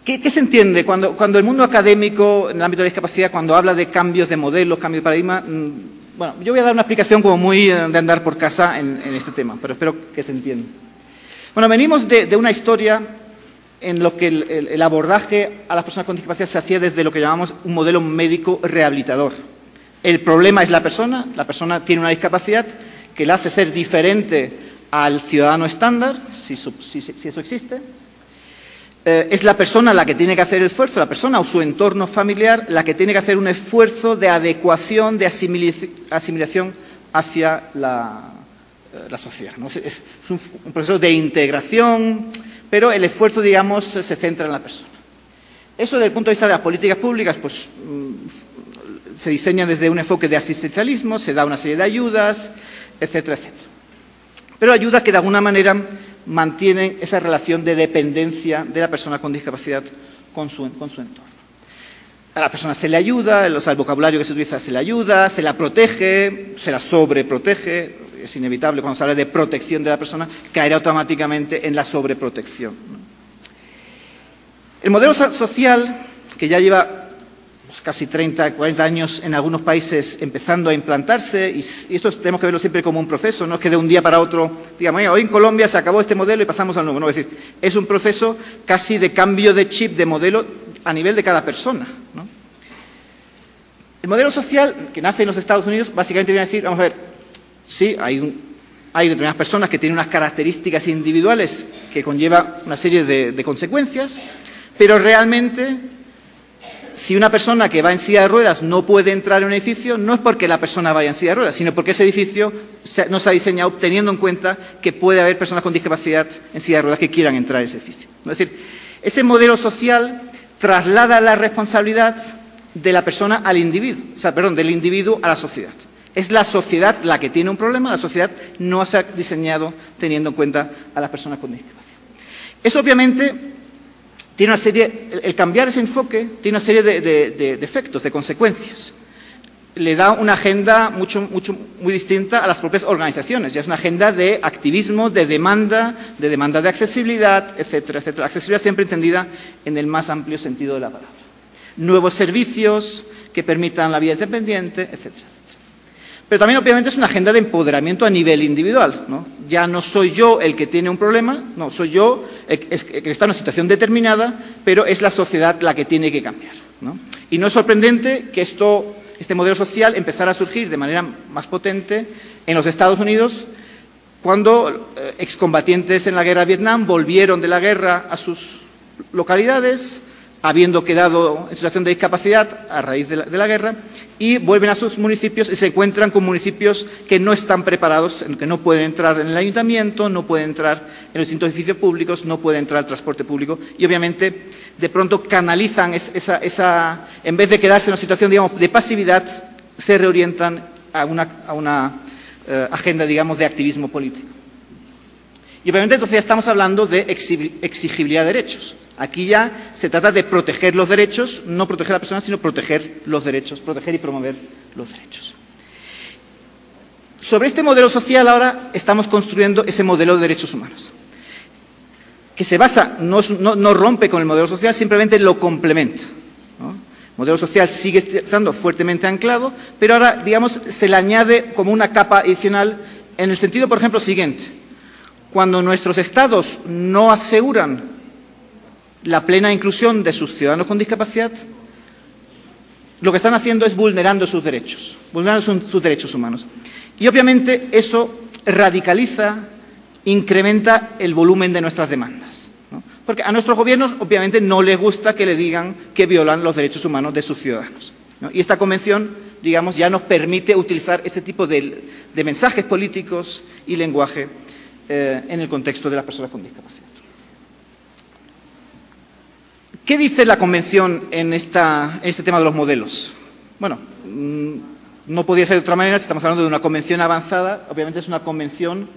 ¿Qué se entiende cuando el mundo académico, en el ámbito de la discapacidad, cuando habla de cambios de modelos, cambios de paradigma? Bueno, yo voy a dar una explicación como muy de andar por casa en este tema, pero espero que se entienda. Bueno, venimos de una historia en lo que el abordaje a las personas con discapacidad se hacía desde lo que llamamos un modelo médico rehabilitador. El problema es la persona tiene una discapacidad que la hace ser diferente al ciudadano estándar, si eso existe. Es la persona la que tiene que hacer el esfuerzo, la persona o su entorno familiar, la que tiene que hacer un esfuerzo de adecuación, de asimilación hacia la sociedad, ¿no? Es un proceso de integración, pero el esfuerzo, digamos, se centra en la persona. Eso, desde el punto de vista de las políticas públicas, pues se diseña desde un enfoque de asistencialismo, se da una serie de ayudas, etcétera, etcétera. Pero ayudas que de alguna manera mantienen esa relación de dependencia de la persona con discapacidad con su entorno. A la persona se le ayuda, el vocabulario que se utiliza se le ayuda, se la protege, se la sobreprotege. Es inevitable cuando se habla de protección de la persona caer automáticamente en la sobreprotección. El modelo social, que ya lleva casi 30, 40 años en algunos países empezando a implantarse, y esto tenemos que verlo siempre como un proceso, no es que de un día para otro, digamos, hoy en Colombia se acabó este modelo y pasamos al nuevo, no, es decir, es un proceso casi de cambio de chip, de modelo a nivel de cada persona, ¿no? El modelo social que nace en los Estados Unidos básicamente viene a decir, vamos a ver, sí, hay determinadas personas que tienen unas características individuales que conlleva una serie de consecuencias, pero realmente, si una persona que va en silla de ruedas no puede entrar en un edificio, no es porque la persona vaya en silla de ruedas, sino porque ese edificio no se ha diseñado teniendo en cuenta que puede haber personas con discapacidad en silla de ruedas que quieran entrar a ese edificio. Es decir, ese modelo social traslada la responsabilidad de la persona al individuo, del individuo a la sociedad. Es la sociedad la que tiene un problema, la sociedad no se ha diseñado teniendo en cuenta a las personas con discapacidad. Eso obviamente tiene una serie, el cambiar ese enfoque tiene una serie de efectos, de consecuencias. Le da una agenda muy distinta a las propias organizaciones. Ya es una agenda de activismo, de demanda de accesibilidad, etcétera, etcétera. Accesibilidad siempre entendida en el más amplio sentido de la palabra. Nuevos servicios que permitan la vida independiente, etcétera. Pero también, obviamente, es una agenda de empoderamiento a nivel individual, ¿no? Ya no soy yo el que tiene un problema, no, soy yo el que está en una situación determinada, pero es la sociedad la que tiene que cambiar, ¿no? Y no es sorprendente que este modelo social empezara a surgir de manera más potente en los Estados Unidos cuando excombatientes en la guerra de Vietnam volvieron de la guerra a sus localidades, habiendo quedado en situación de discapacidad a raíz de la guerra, y vuelven a sus municipios y se encuentran con municipios que no están preparados, que no pueden entrar en el ayuntamiento, no pueden entrar en los distintos edificios públicos, no pueden entrar al transporte público, y obviamente de pronto canalizan en vez de quedarse en una situación, digamos, de pasividad, se reorientan a una agenda, digamos, de activismo político. Y obviamente entonces ya estamos hablando de exigibilidad de derechos. Aquí ya se trata de proteger los derechos, no proteger a la persona, sino proteger los derechos, proteger y promover los derechos. Sobre este modelo social ahora estamos construyendo ese modelo de derechos humanos, que se basa, no rompe con el modelo social, simplemente lo complementa, ¿no? El modelo social sigue estando fuertemente anclado, pero ahora, digamos, se le añade como una capa adicional en el sentido, por ejemplo, siguiente. Cuando nuestros estados no aseguran la plena inclusión de sus ciudadanos con discapacidad, lo que están haciendo es vulnerando sus derechos humanos. Y obviamente eso radicaliza, incrementa el volumen de nuestras demandas, ¿no? Porque a nuestros gobiernos obviamente no les gusta que le digan que violan los derechos humanos de sus ciudadanos, ¿no? Y esta convención, digamos, ya nos permite utilizar ese tipo de mensajes políticos y lenguaje en el contexto de las personas con discapacidad. ¿Qué dice la Convención en este tema de los modelos? Bueno, no podía ser de otra manera si estamos hablando de una convención avanzada. Obviamente es una convención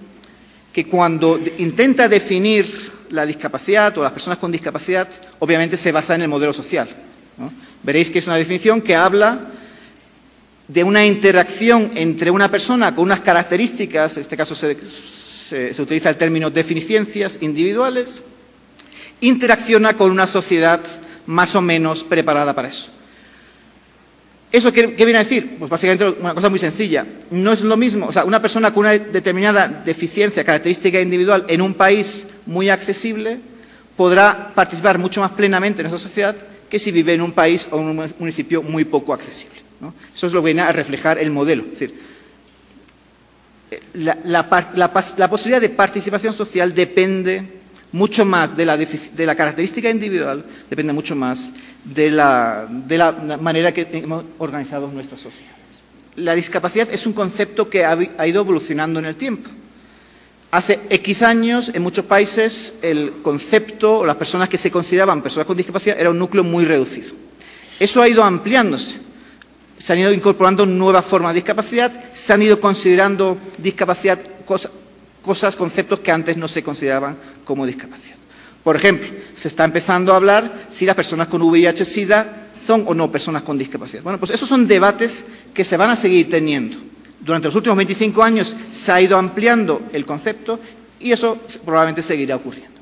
que cuando intenta definir la discapacidad o las personas con discapacidad, obviamente se basa en el modelo social, ¿no? Veréis que es una definición que habla de una interacción entre una persona con unas características, en este caso se utiliza el término deficiencias individuales, interacciona con una sociedad más o menos preparada para eso. ¿Eso qué viene a decir? Pues básicamente una cosa muy sencilla. No es lo mismo, o sea, una persona con una determinada deficiencia, característica individual en un país muy accesible podrá participar mucho más plenamente en esa sociedad que si vive en un país o en un municipio muy poco accesible, ¿no? Eso es lo que viene a reflejar el modelo. Es decir, la posibilidad de participación social depende mucho más de la característica individual, depende mucho más de la manera que hemos organizado nuestras sociedades. La discapacidad es un concepto que ha ido evolucionando en el tiempo. Hace X años, en muchos países, el concepto o las personas que se consideraban personas con discapacidad era un núcleo muy reducido. Eso ha ido ampliándose. Se han ido incorporando nuevas formas de discapacidad, se han ido considerando discapacidad conceptos que antes no se consideraban como discapacidad. Por ejemplo, se está empezando a hablar si las personas con VIH-Sida son o no personas con discapacidad. Bueno, pues esos son debates que se van a seguir teniendo. Durante los últimos 25 años se ha ido ampliando el concepto y eso probablemente seguirá ocurriendo.